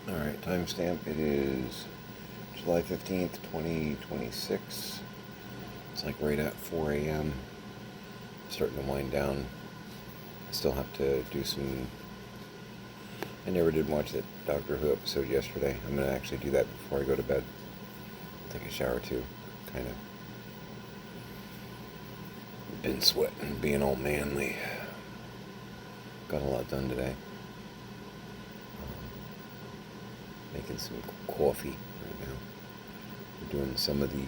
Alright, timestamp. It is July 15th, 2026. It's like right at 4 a.m. Starting to wind down. I still have to do some. I never did watch that Doctor Who episode yesterday. I'm going to actually do that before I go to bed. Take a shower too. Kind of been sweating, being all manly. Got a lot done today. Making some coffee right now. We're doing some of the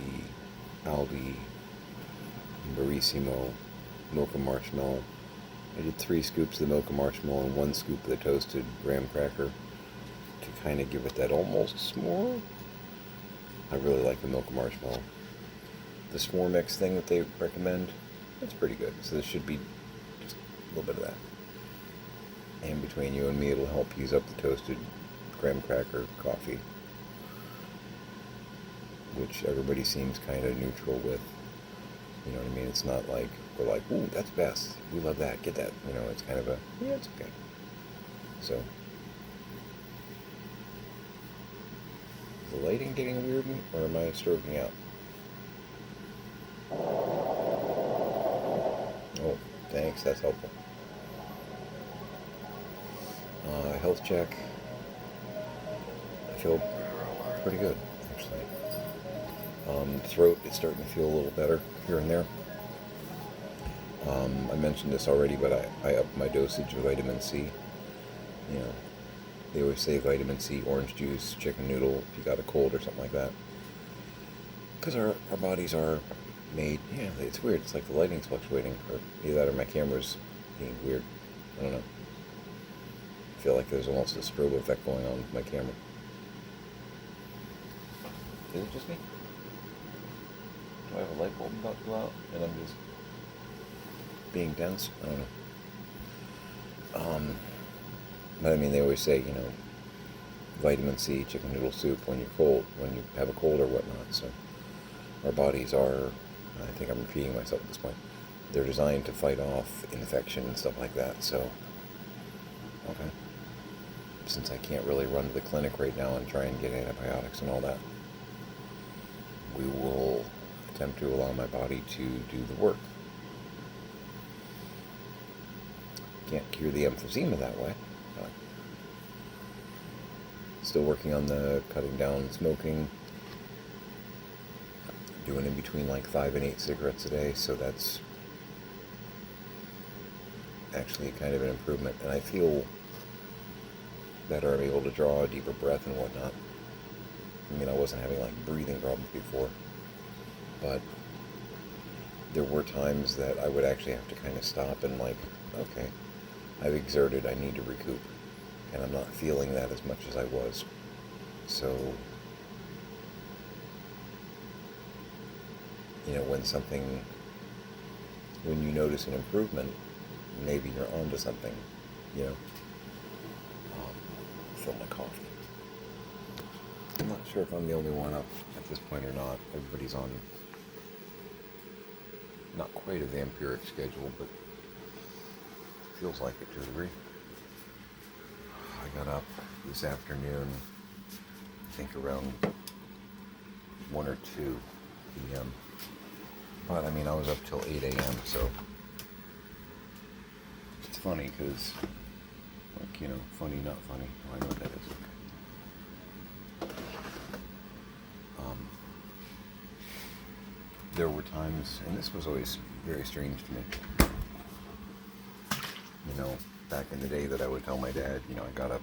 Aldi Barissimo Mocha Marshmallow. I did 3 scoops of the Mocha Marshmallow and 1 scoop of the toasted graham cracker to kind of give it that almost s'more. I really like the Mocha Marshmallow. The s'more mix thing that they recommend, that's pretty good. So this should be just a little bit of that. And between you and me, it'll help use up the toasted graham cracker coffee, which everybody seems kind of neutral with. You know what I mean? It's not like we're like, ooh, that's best. We love that. Get that. You know, it's kind of a, yeah, it's okay. So, is the lighting getting weird, or am I stroking out? Oh, thanks. That's helpful. Health check. I feel pretty good, actually. Throat is starting to feel a little better here and there. I mentioned this already, but I upped my dosage of vitamin C. You know, they always say vitamin C, orange juice, chicken noodle, if you got a cold or something like that. Because our bodies are made, yeah, it's weird. It's like the lighting's fluctuating, or either that or my camera's being weird. I don't know. I feel like there's almost a strobe effect going on with my camera. Is it just me? Do I have a light bulb about to go out and I'm just being dense? I don't know. But I mean, they always say, you know, vitamin C, chicken noodle soup when you're cold, when you have a cold or whatnot. So our bodies are, I think I'm repeating myself at this point, they're designed to fight off infection and stuff like that. So, okay. Since I can't really run to the clinic right now and try and get antibiotics and all that, we will attempt to allow my body to do the work. Can't cure the emphysema that way. But still working on the cutting down smoking. Doing in between like 5 and 8 cigarettes a day, so that's actually kind of an improvement. And I feel better. I'm able to draw a deeper breath and whatnot. I mean, I wasn't having like breathing problems before, but there were times that I would actually have to kind of stop and like, okay, I've exerted, I need to recoup, and I'm not feeling that as much as I was. So, you know, when you notice an improvement, maybe you're onto something, you know. Fill my coffee. I'm not sure if I'm the only one up at this point or not. Everybody's on not quite a vampiric schedule, but feels like it to a degree. I got up this afternoon, I think around 1 or 2 p.m. But I mean, I was up till 8 a.m., so it's funny because, like, you know, funny, not funny. Oh, I know what that is. Okay. There were times, and this was always very strange to me, you know, back in the day that I would tell my dad, you know, I got up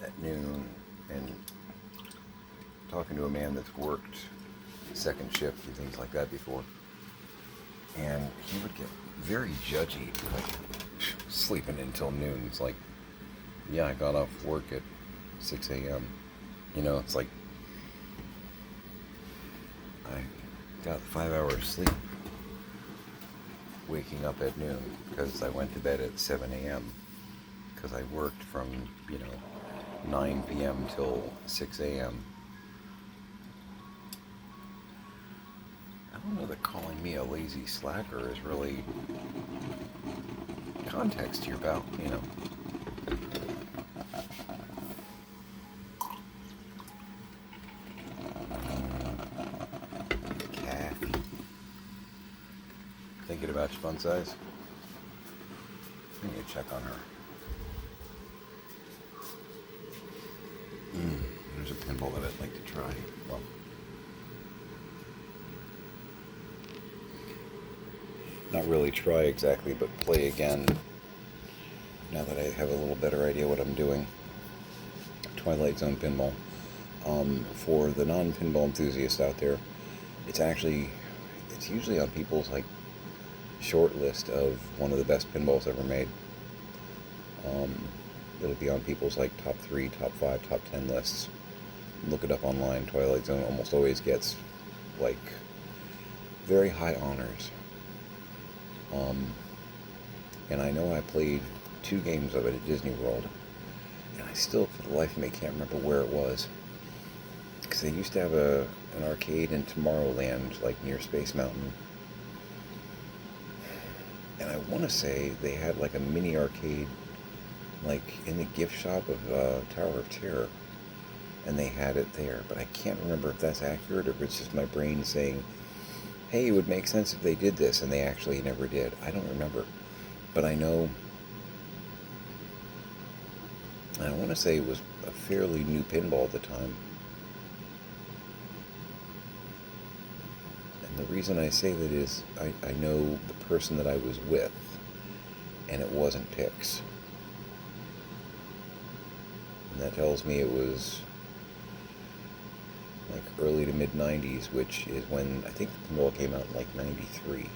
at noon and talking to a man that's worked second shift and things like that before, and he would get very judgy, like, sleeping until noon. It's like, yeah, I got off work at 6 a.m. You know, it's like, I got 5 hours sleep waking up at noon because I went to bed at 7 a.m. because I worked from, you know, 9 p.m. till 6 a.m. I don't know that calling me a lazy slacker is really context here, pal, you know. Scotch Fun Size. I need to check on her. There's a pinball that I'd like to try. Well, not really try exactly, but play again. Now that I have a little better idea what I'm doing. Twilight Zone Pinball. For the non-pinball enthusiast out there, it's usually on people's like short list of one of the best pinballs ever made. It'll be on people's like top 3, top 5, top 10 lists. Look it up online. Twilight Zone almost always gets like very high honors. And I know I played 2 games of it at Disney World, and I still, for the life of me, can't remember where it was. Because they used to have an arcade in Tomorrowland, like near Space Mountain. And I want to say they had like a mini arcade, like in the gift shop of Tower of Terror. And they had it there. But I can't remember if that's accurate or if it's just my brain saying, hey, it would make sense if they did this, and they actually never did. I don't remember. But I know, and I want to say it was a fairly new pinball at the time. And the reason I say that is I know the person that I was with, and it wasn't Pix. And that tells me it was like early to mid 90s, which is when I think the pinball came out in like 93.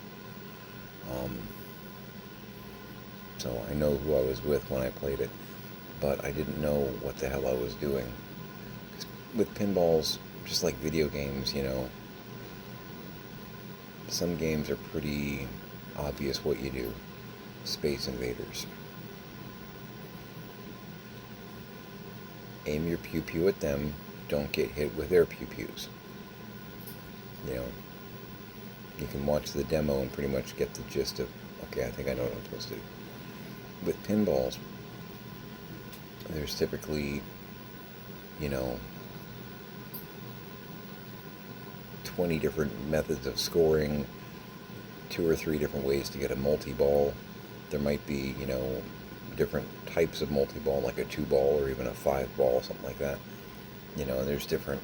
So I know who I was with when I played it, but I didn't know what the hell I was doing. 'Cause with pinballs, just like video games, you know, some games are pretty obvious what you do. Space Invaders. Aim your pew-pew at them, don't get hit with their pew-pews. You know, you can watch the demo and pretty much get the gist of, okay, I think I know what I'm supposed to do. With pinballs, there's typically, you know, 20 different methods of scoring, 2 or 3 different ways to get a multi-ball. There might be, you know, different types of multi-ball, like a 2-ball or even a 5-ball, something like that. You know, and there's different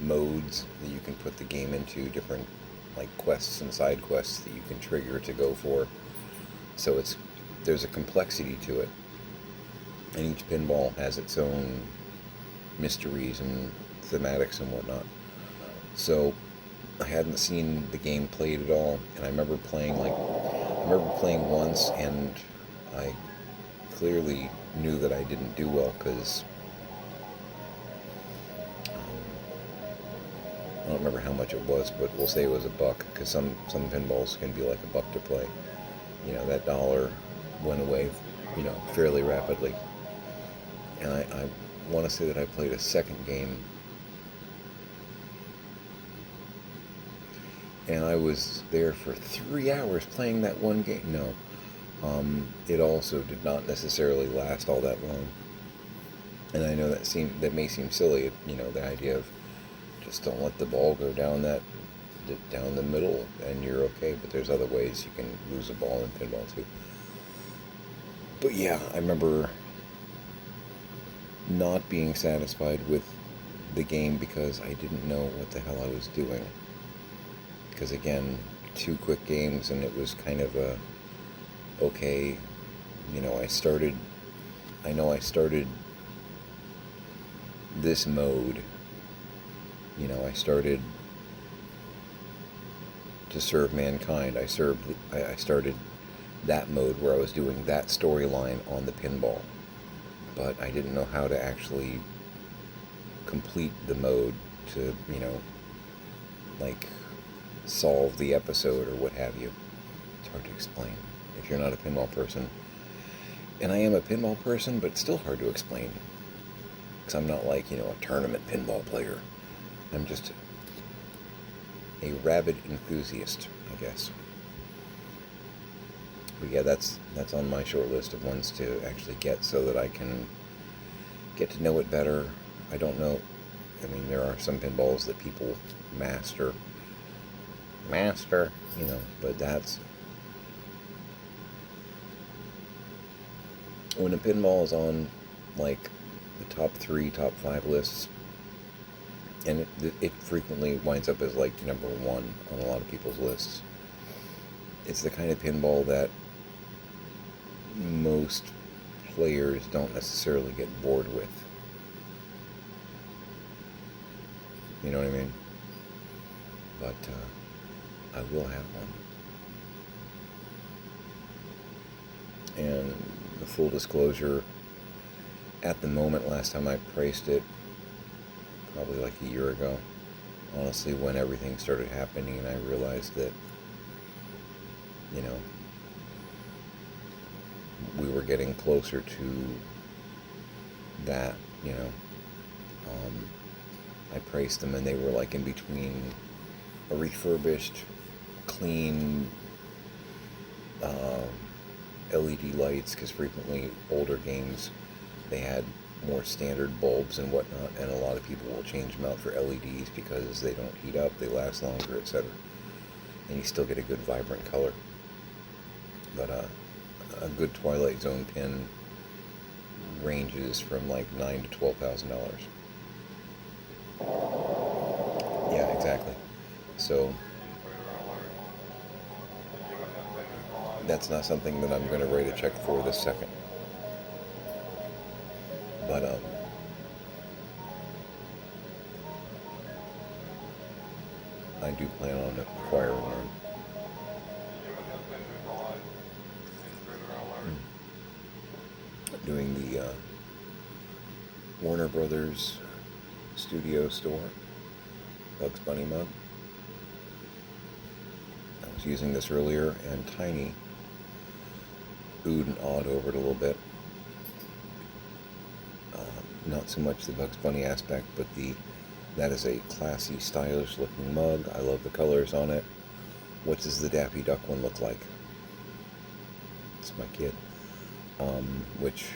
modes that you can put the game into, different like quests and side quests that you can trigger to go for. So there's a complexity to it, and each pinball has its own mysteries and thematics and whatnot. So I hadn't seen the game played at all, and I remember playing once, and I clearly knew that I didn't do well because I don't remember how much it was, but we'll say it was $1, because some pinballs can be like $1 to play. You know, that dollar went away, you know, fairly rapidly. And I want to say that I played a second game, and I was there for 3 hours playing that one game. No, it also did not necessarily last all that long. And I know that may seem silly, you know, the idea of just don't let the ball go down the middle and you're okay. But there's other ways you can lose a ball in pinball too. But yeah, I remember not being satisfied with the game because I didn't know what the hell I was doing. Because again, 2 quick games, and it was kind of okay, you know, I know I started this mode. You know, I started to serve mankind. I started that mode where I was doing that storyline on the pinball. But I didn't know how to actually complete the mode to, you know, like solve the episode or what have you. It's hard to explain if you're not a pinball person. And I am a pinball person, but it's still hard to explain. Because I'm not like, you know, a tournament pinball player. I'm just a rabid enthusiast, I guess. But yeah, that's on my short list of ones to actually get so that I can get to know it better. I don't know. I mean, there are some pinballs that people master, you know, but that's when a pinball is on, like, the top 3, top 5 lists, and it frequently winds up as, like, number 1 on a lot of people's lists, it's the kind of pinball that most players don't necessarily get bored with. You know what I mean? But I will have one. And the full disclosure, at the moment, last time I priced it, probably like a year ago, honestly, when everything started happening and I realized that, you know, we were getting closer to that, you know, I priced them and they were like in between a refurbished, clean LED lights, because frequently older games, they had more standard bulbs and whatnot, and a lot of people will change them out for LEDs because they don't heat up, they last longer, etc. And you still get a good vibrant color. But a good Twilight Zone pin ranges from like $9,000 to $12,000. Yeah, exactly. So that's not something that I'm going to write a check for this second. But I do plan on acquiring one. Doing the Warner Brothers Studio store, Bugs Bunny mug. I was using this earlier, and Tiny oohed and awed over it a little bit. Not so much the Bugs Bunny aspect, but that is a classy, stylish looking mug. I love the colors on it. What does the Daffy Duck one look like? It's my kid. Which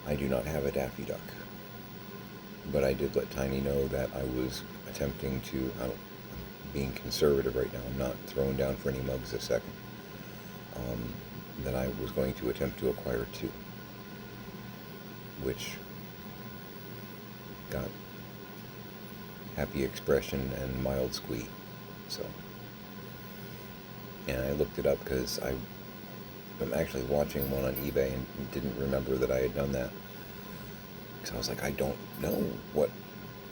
I do not have a Daffy Duck. But I did let Tiny know that I was attempting to, I'm being conservative right now, I'm not throwing down for any mugs this second, that I was going to attempt to acquire 2, which got happy expression and mild squee. So, and I looked it up because I'm actually watching one on eBay and didn't remember that I had done that. Because I was like, I don't know what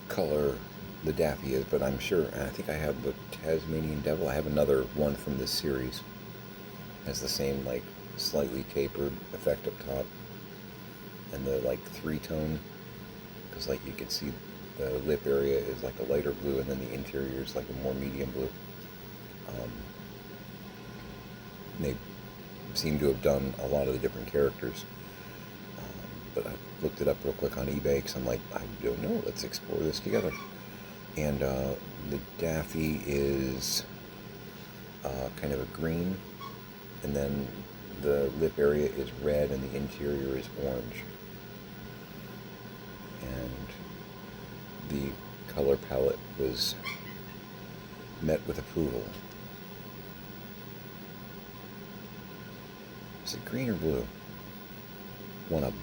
color the Daffy is, but I'm sure, and I think I have the Tasmanian Devil. I have another one from this series. It has the same, like, slightly tapered effect up top, and the, like, 3-tone, because, like, you can see the lip area is like a lighter blue, and then the interior is like a more medium blue. They seem to have done a lot of the different characters, but I looked it up real quick on eBay because I'm like, I don't know, let's explore this together. And the Daffy is kind of a green, and then the lip area is red and the interior is orange. And the color palette was met with approval. Is it green or blue? One of them.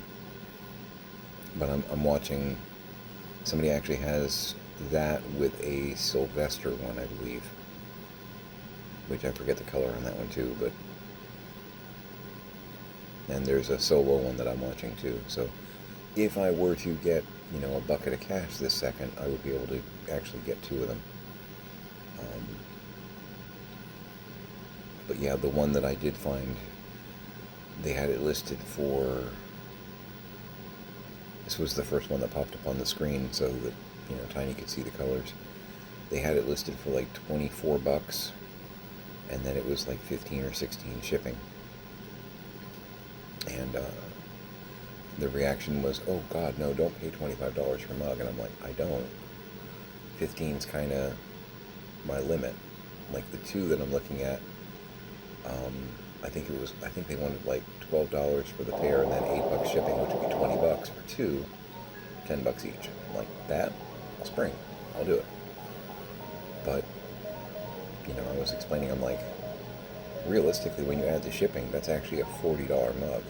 But I'm watching, somebody actually has that with a Sylvester one, I believe. Which I forget the color on that one too, but... And there's a solo one that I'm watching too. So if I were to get, you know, a bucket of cash this second, I would be able to actually get 2 of them. But yeah, the one that I did find, they had it listed for, this was the first one that popped up on the screen so that, you know, Tiny could see the colors. They had it listed for like $24, and then it was like 15 or 16 shipping. And the reaction was, oh God, no, don't pay $25 for a mug. And I'm like, I don't. 15's kind of my limit. Like the 2 that I'm looking at, I think they wanted like $12 for the pair and then $8 shipping, which would be $20 for 2, $10 each. I'm like, that, I'll spring, I'll do it. But, you know, I was explaining, I'm like, realistically, when you add the shipping, that's actually a $40 mug.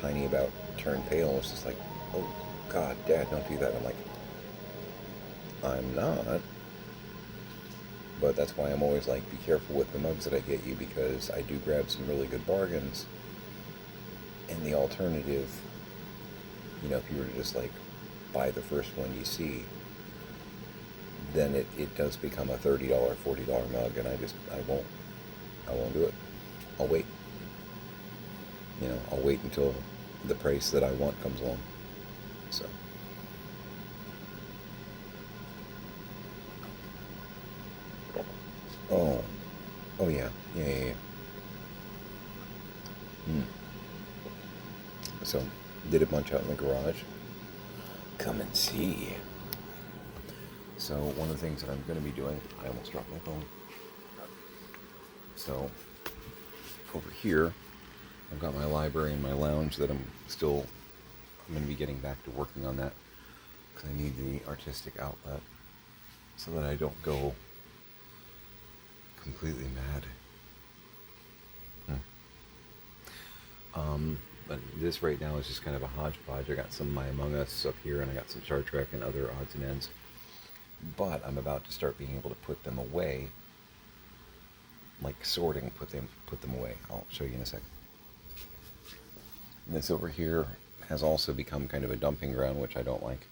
tiny about turned pale. It's just like, oh God, Dad, don't do that. I'm like, I'm not. But that's why I'm always like, be careful with the mugs that I get you, because I do grab some really good bargains. And the alternative, if you were to just like buy the first one you see, then it does become a $30, $40 mug, and I won't do it. I'll wait. I'll wait until the price that I want comes along. So. Oh. Oh yeah. Yeah. Hmm. So, did a bunch out in the garage. Come and see. So, one of the things that I'm going to be doing, I almost dropped my phone. So, over here, I've got my library and my lounge that I'm going to be getting back to working on that, because I need the artistic outlet so that I don't go completely mad. But this right now is just kind of a hodgepodge. I got some of my Among Us up here, and I got some Star Trek and other odds and ends. But I'm about to start being able to put them away, like sorting, put them away. I'll show you in a sec. And this over here has also become kind of a dumping ground, which I don't like.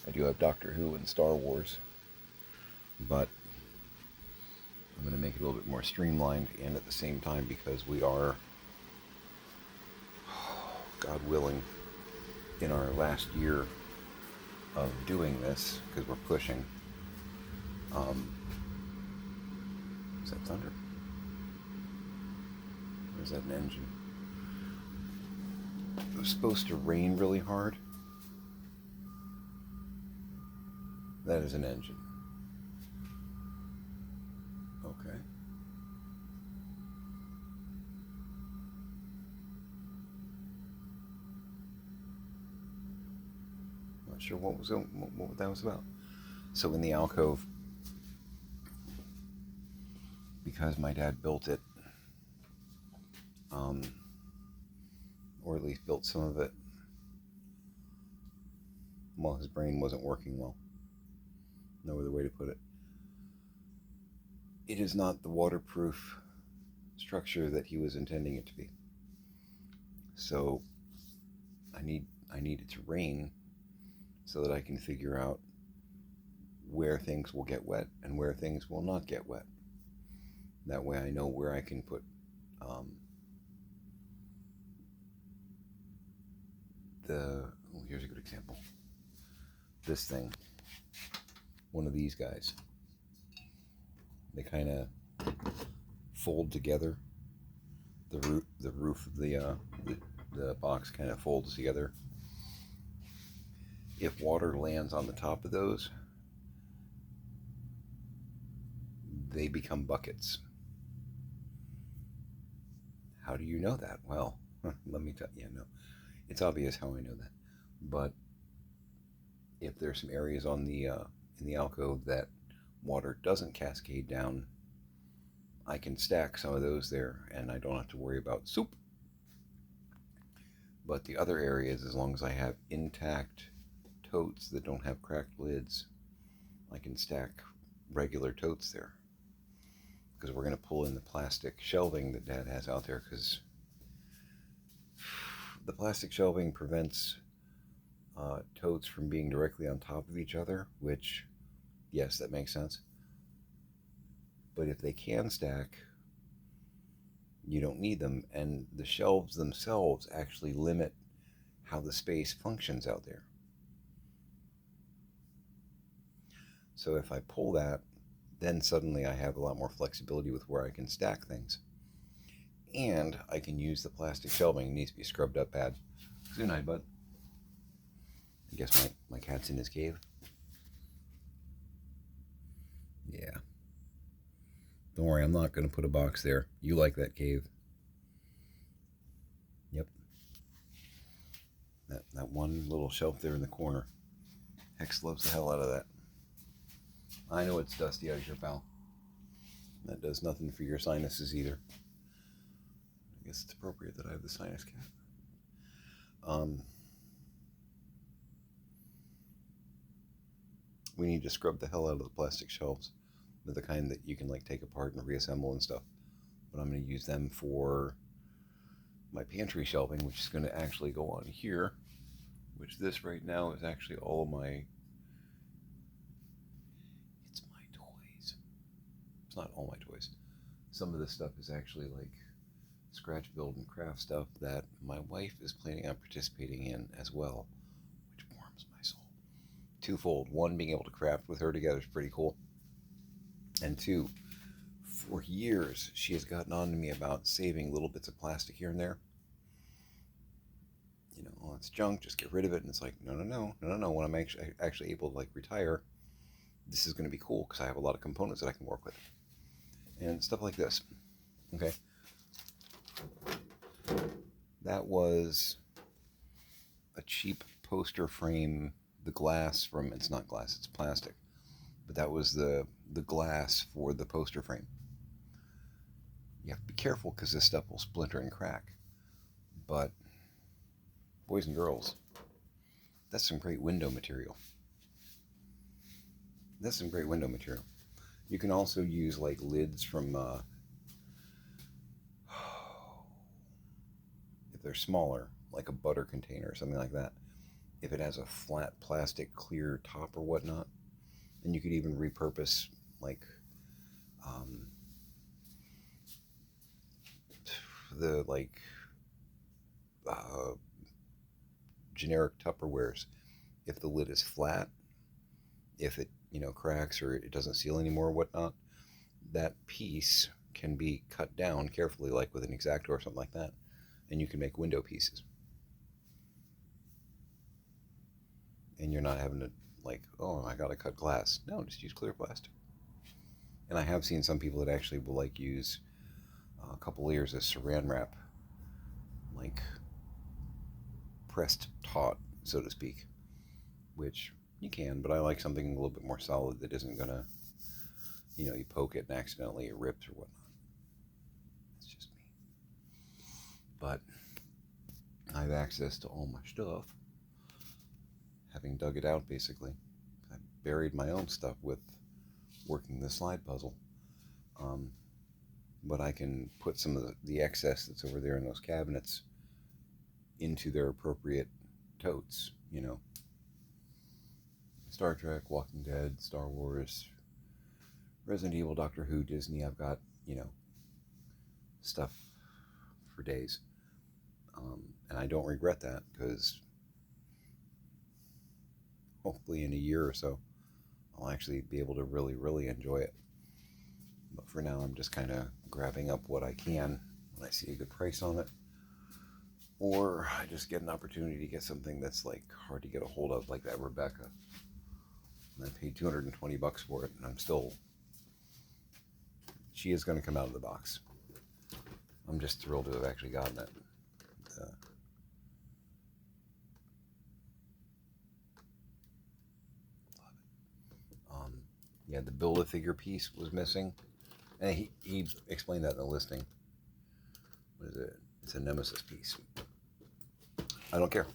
I do have Doctor Who and Star Wars, but I'm going to make it a little bit more streamlined, and at the same time, because we are, God willing, in our last year of doing this, because we're pushing. Is that thunder? Or is that an engine? It was supposed to rain really hard. That is an engine. Okay. Not sure what that was about. So in the alcove, because my dad built it, or at least built some of it, while his brain wasn't working well. No other way to put it. It is not the waterproof structure that he was intending it to be. So I need it to rain so that I can figure out where things will get wet and where things will not get wet. That way I know where I can put here's a good example. This thing, one of these guys, they kind of fold together. The roof of the box kind of folds together. If water lands on the top of those, they become buckets. How do you know that? Well, let me tell you. No, it's obvious how I know that. But if there's some areas on the in the alcove that water doesn't cascade down, I can stack some of those there, and I don't have to worry about soup. But the other areas, as long as I have intact totes that don't have cracked lids, I can stack regular totes there. Because we're going to pull in the plastic shelving that Dad has out there, because the plastic shelving prevents totes from being directly on top of each other, which, yes, that makes sense. But if they can stack, you don't need them, and the shelves themselves actually limit how the space functions out there. So if I pull that, then suddenly I have a lot more flexibility with where I can stack things. And I can use the plastic shelving. It needs to be scrubbed up bad. Good night, bud. I guess my cat's in his cave. Yeah. Don't worry, I'm not going to put a box there. You like that cave. Yep. That one little shelf there in the corner. Hex loves the hell out of that. I know it's dusty out here, pal. That does nothing for your sinuses either. I guess it's appropriate that I have the sinus cat. We need to scrub the hell out of the plastic shelves, the kind that you can like take apart and reassemble and stuff. But I'm going to use them for my pantry shelving, which is going to actually go on here, which this right now is actually all of my, it's my toys. It's not all my toys. Some of this stuff is actually like scratch build and craft stuff that my wife is planning on participating in as well, which warms my soul. Twofold. One, being able to craft with her together is pretty cool. And two, for years she has gotten on to me about saving little bits of plastic here and there. You know, oh, it's junk, just get rid of it. And it's like, no. When I'm actually able to like retire, this is going to be cool because I have a lot of components that I can work with. And stuff like this. Okay. That was a cheap poster frame. The glass from, it's not glass, it's plastic. But that was the glass for the poster frame. You have to be careful because this stuff will splinter and crack. But boys and girls, that's some great window material. That's some great window material. You can also use like lids from, if they're smaller, like a butter container or something like that. If it has a flat plastic clear top or whatnot, and you could even repurpose like the like generic Tupperwares. If the lid is flat, if it cracks or it doesn't seal anymore or whatnot, that piece can be cut down carefully, like with an X-Acto or something like that, and you can make window pieces. And you're not having to like, oh, I gotta cut glass. No, just use clear plastic. And I have seen some people that actually will like use a couple layers of saran wrap, like pressed taut, so to speak, which you can, but I like something a little bit more solid that isn't gonna, you poke it and accidentally it rips or whatnot. It's just me. But I have access to all my stuff, having dug it out basically. I buried my own stuff with working the slide puzzle. But I can put some of the excess that's over there in those cabinets into their appropriate totes, Star Trek, Walking Dead, Star Wars, Resident Evil, Doctor Who, Disney. I've got, stuff for days. And I don't regret that because hopefully in a year or so, I'll actually be able to really, really enjoy it. But for now, I'm just kind of grabbing up what I can when I see a good price on it. Or I just get an opportunity to get something that's like hard to get a hold of, like that Rebecca. And I paid $220 for it, and I'm still, she is going to come out of the box. I'm just thrilled to have actually gotten it. Yeah, the Build-A-Figure piece was missing. And he explained that in the listing. What is it? It's a Nemesis piece. I don't care.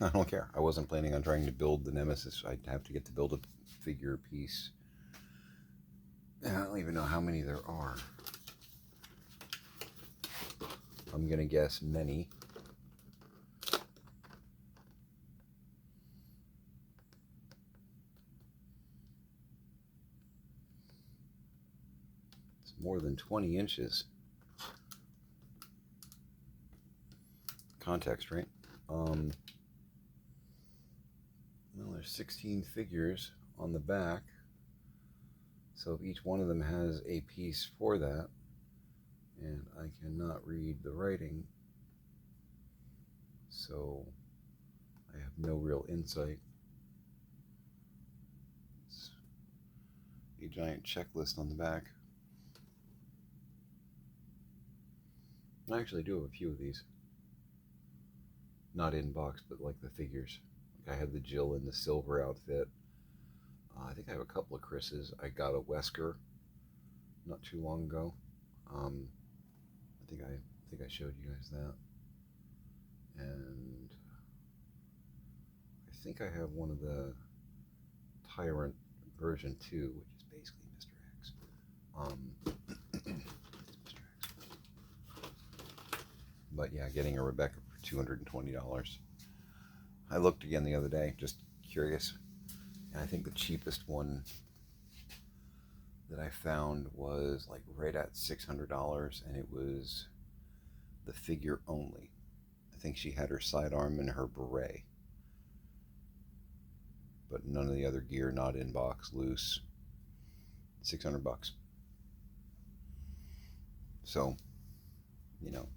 I don't care. I wasn't planning on trying to build the Nemesis. I'd have to get the Build-A-Figure piece. And I don't even know how many there are. I'm going to guess many. It's more than 20 inches. Context, right? Well, there's 16 figures on the back. So each one of them has a piece for that. And I cannot read the writing. So I have no real insight. It's a giant checklist on the back. I actually do have a few of these. Not in box, but like the figures. Like I have the Jill in the silver outfit. I think I have a couple of Chris's. I got a Wesker not too long ago. I think I showed you guys that. And think I have one of the Tyrant version 2, which is basically Mr. X. But yeah, getting a Rebecca for $220. I looked again the other day, just curious, and I think the cheapest one that I found was like right at $600, and it was the figure only. I think she had her sidearm and her beret, but none of the other gear, not in box, loose. $600. So, you know,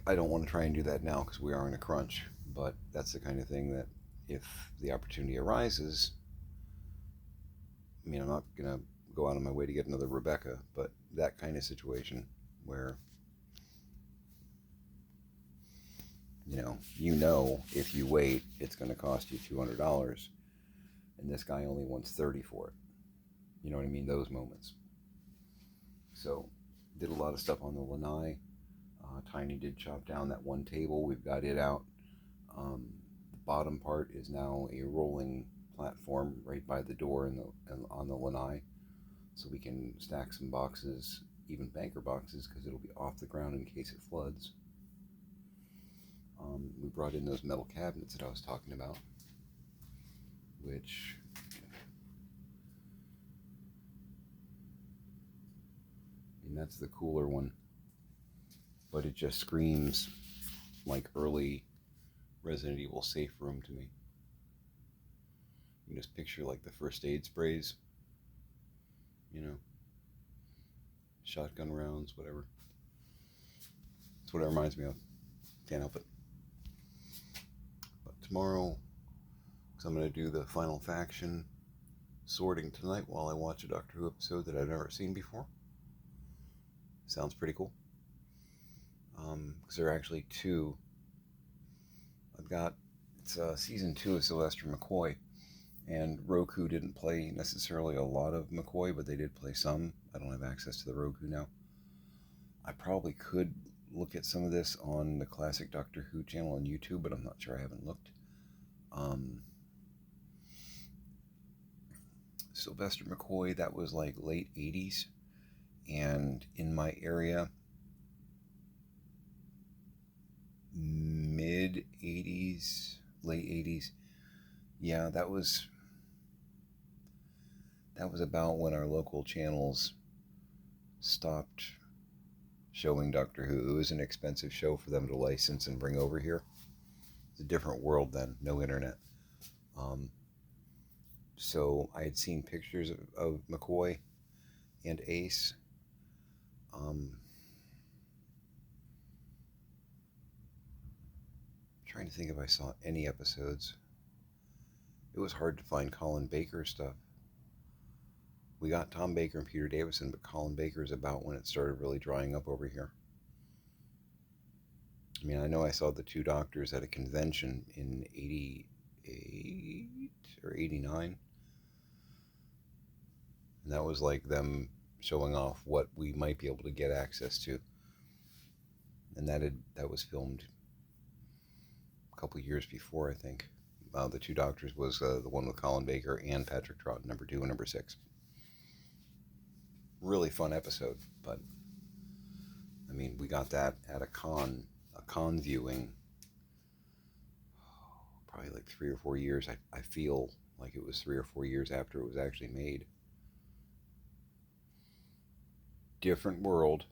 I don't want to try and do that now because we are in a crunch, but that's the kind of thing that if the opportunity arises, I mean, I'm not going to go out of my way to get another Rebecca, but that kind of situation where, you know, if you wait, it's going to cost you $200, and this guy only wants 30 for it. You know what I mean? Those moments. So, did a lot of stuff on the lanai. Tiny did chop down that one table. We've got it out. The bottom part is now a rolling platform right by the door on the lanai, so we can stack some boxes, even banker boxes, because it'll be off the ground in case it floods. We brought in those metal cabinets that I was talking about, which and that's the cooler one, but it just screams like early Resident Evil safe room to me. You can just picture like the first aid sprays, shotgun rounds, whatever. That's what it reminds me of. Can't help it. But tomorrow, because I'm going to do the final faction sorting tonight while I watch a Doctor Who episode that I've never seen before. Sounds pretty cool. Because there are actually two. It's season 2 of Sylvester McCoy, and Roku didn't play necessarily a lot of McCoy, but they did play some. I don't have access to the Roku now. I probably could look at some of this on the Classic Doctor Who channel on YouTube, but I'm not sure. I haven't looked. Sylvester McCoy, that was like late 80s, and in my area, mid 80s, late 80s. Yeah, that was about when our local channels stopped showing Doctor Who. It was an expensive show for them to license and bring over here. It's a different world then, no internet. So I had seen pictures of McCoy and Ace. Trying to think if I saw any episodes. It was hard to find Colin Baker stuff. We got Tom Baker and Peter Davison, but Colin Baker is about when it started really drying up over here. I mean, I know I saw the two doctors at a convention in 88 or 89. And that was like them showing off what we might be able to get access to. And that was filmed a couple years before, I think. The two doctors was the one with Colin Baker and Patrick Troughton, number 2 and number 6. Really fun episode, but I mean, we got that at a con viewing, probably like 3 or 4 years. I feel like it was 3 or 4 years after it was actually made. Different world.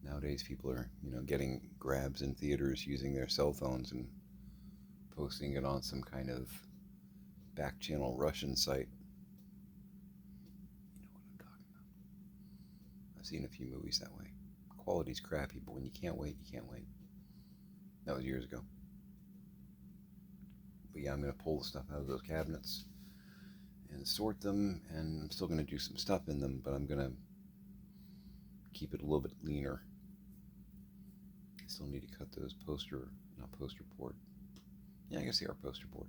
Nowadays, people are, getting grabs in theaters using their cell phones and posting it on some kind of back channel Russian site. You know what I'm talking about. I've seen a few movies that way. Quality's crappy, but when you can't wait, you can't wait. That was years ago. But yeah, I'm going to pull the stuff out of those cabinets and sort them, and I'm still going to do some stuff in them, but I'm going to keep it a little bit leaner. I still need to cut those not poster board. Yeah, I guess they are poster board.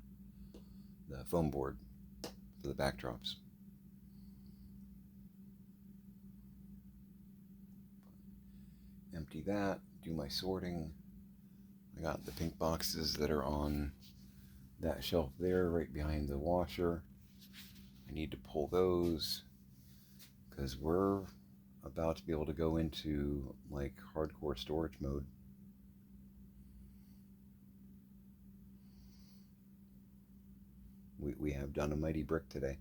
The foam board for the backdrops. empty that, do my sorting. I got the pink boxes that are on that shelf there right behind the washer. I need to pull those because we're about to be able to go into like hardcore storage mode. We have done a mighty brick today.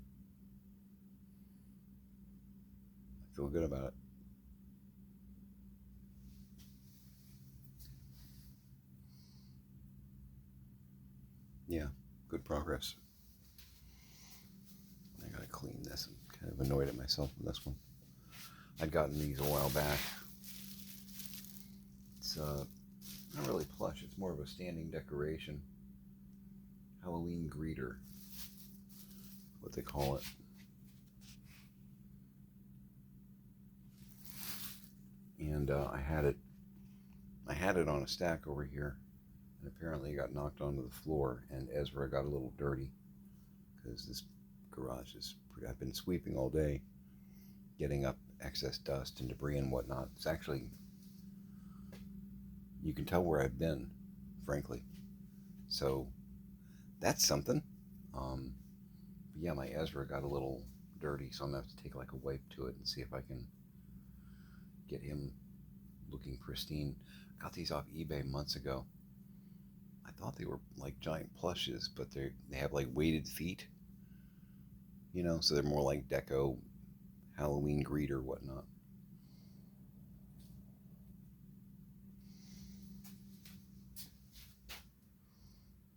I feel good about it. Yeah, good progress. I gotta clean this. I'm kind of annoyed at myself with this one. I'd gotten these a while back. It's not really plush, it's more of a standing decoration. Halloween greeter, what they call it. And I had it on a stack over here, and apparently it got knocked onto the floor, and Ezra got a little dirty because this garage is I've been sweeping all day, getting up excess dust and debris and whatnot. It's actually, you can tell where I've been, frankly. So that's something. But yeah, my Ezra got a little dirty, so I'm gonna have to take like a wipe to it and see if I can get him looking pristine. I got these off eBay months ago. I thought they were like giant plushes, but they have like weighted feet, you know, so they're more like deco Halloween greeter whatnot.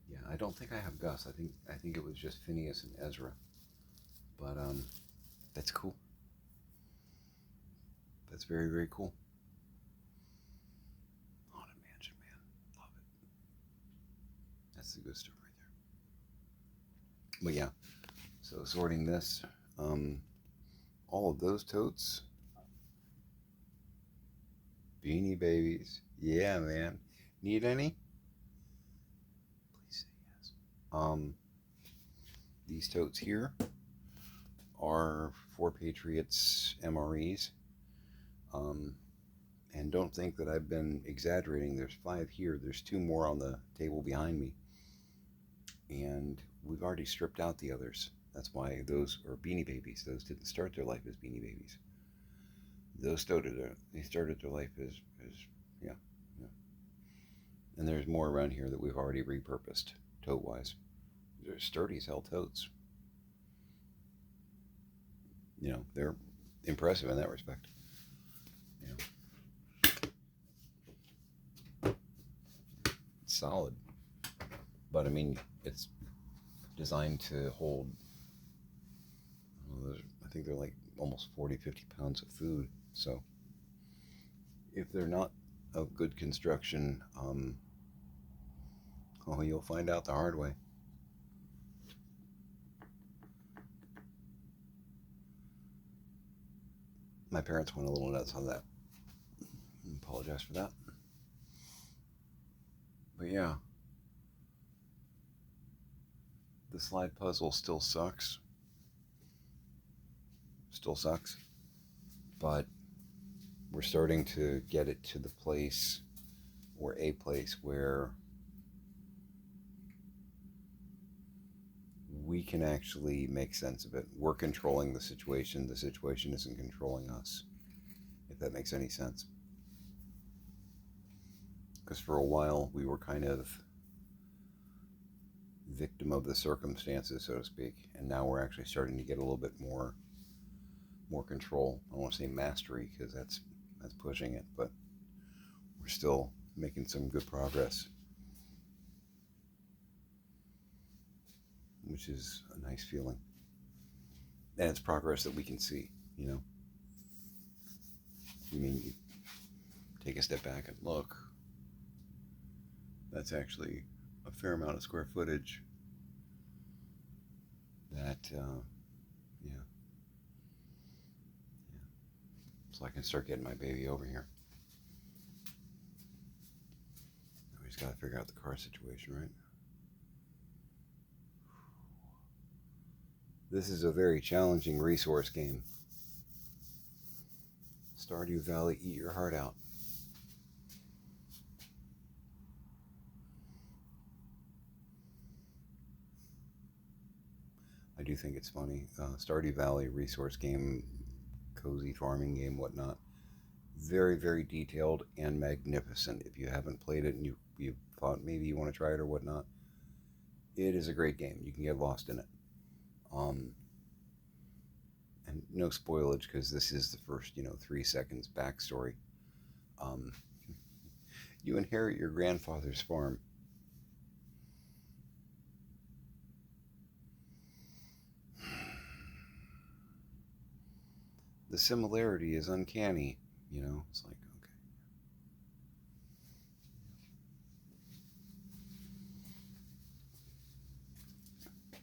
Yeah, I don't think I have Gus. I think it was just Phineas and Ezra. But that's cool. That's very, very cool. Haunted Mansion, man. Love it. That's the good stuff right there. But yeah, so sorting this, all of those totes, Beanie Babies. Yeah, man. Need any? Please say yes. These totes here are 4 Patriots MREs. And don't think that I've been exaggerating. There's 5 here. There's 2 more on the table behind me. And we've already stripped out the others. That's why those are Beanie Babies. Those didn't start their life as Beanie Babies. Those started their life as yeah. And there's more around here that we've already repurposed, tote-wise. They're sturdy as hell totes. You know, they're impressive in that respect. You know, it's solid. But I mean, it's designed to hold, I think they're like almost 40, 50 pounds of food. So if they're not of good construction, you'll find out the hard way. My parents went a little nuts on that. I apologize for that. But yeah, the slide puzzle still sucks. Still sucks. But we're starting to get it to the place, or a place, where we can actually make sense of it. We're controlling the situation isn't controlling us, if that makes any sense. Because for a while we were kind of victim of the circumstances, so to speak, and now we're actually starting to get a little bit more control. I don't want to say mastery, because that's pushing it, but we're still making some good progress, which is a nice feeling. And it's progress that we can see, you know. I mean, you take a step back and look. That's actually a fair amount of square footage that, yeah. So I can start getting my baby over here. We just gotta figure out the car situation, right? This is a very challenging resource game. Stardew Valley, eat your heart out. I do think it's funny. Stardew Valley, resource game, cozy farming game, whatnot. Very, very detailed and magnificent. If you haven't played it and you thought maybe you want to try it or whatnot, it is a great game. You can get lost in it. Um, and no spoilage because this is the first 3 seconds backstory. Um, you inherit your grandfather's farm. The similarity is uncanny. It's like, okay.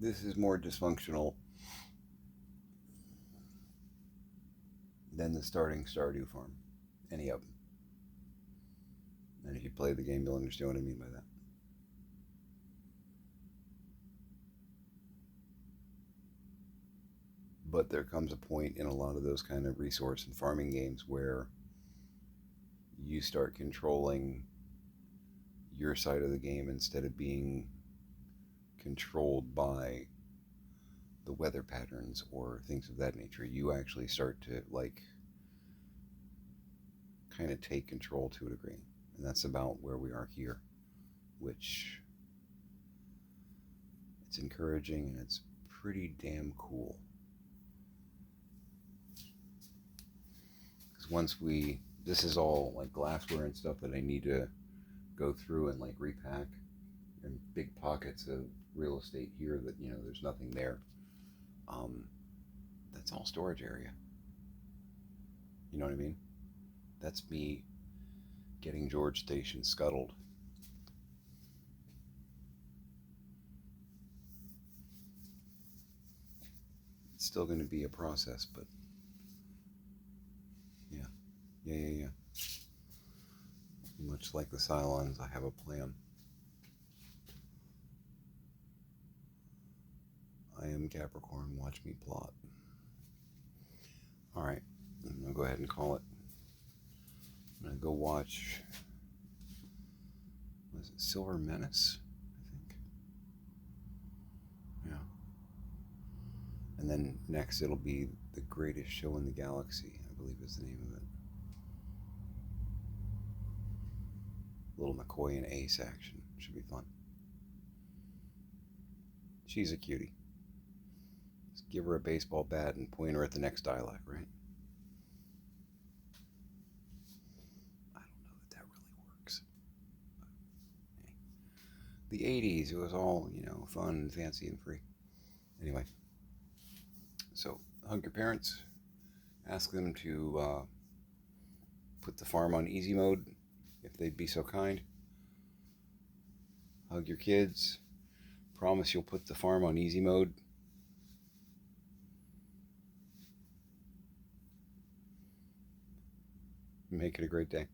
This is more dysfunctional than the starting Stardew farm. Any of them. And if you play the game, you'll understand what I mean by that. But there comes a point in a lot of those kind of resource and farming games where you start controlling your side of the game instead of being controlled by the weather patterns or things of that nature. You actually start to kind of take control to a degree. And that's about where we are here, which it's encouraging and it's pretty damn cool. Because this is all like glassware and stuff that I need to go through and repack, and big pockets of real estate here that there's nothing there. That's all storage area. You know what I mean? That's me getting George Station scuttled. It's still going to be a process, but yeah. Much like the Cylons, I have a plan. I am Capricorn, watch me plot. Alright, I'm going to go ahead and call it. I'm going to go watch, was it Silver Menace, I think? Yeah. And then next it'll be The Greatest Show in the Galaxy, I believe is the name of it. Little McCoy and Ace action. Should be fun. She's a cutie. Just give her a baseball bat and point her at the next dialogue, right? I don't know that really works. But, hey. The 80s, it was all, fun and fancy and free. Anyway. So, hug your parents. Ask them to put the farm on easy mode, if they'd be so kind. Hug your kids. Promise you'll put the farm on easy mode. Make it a great day.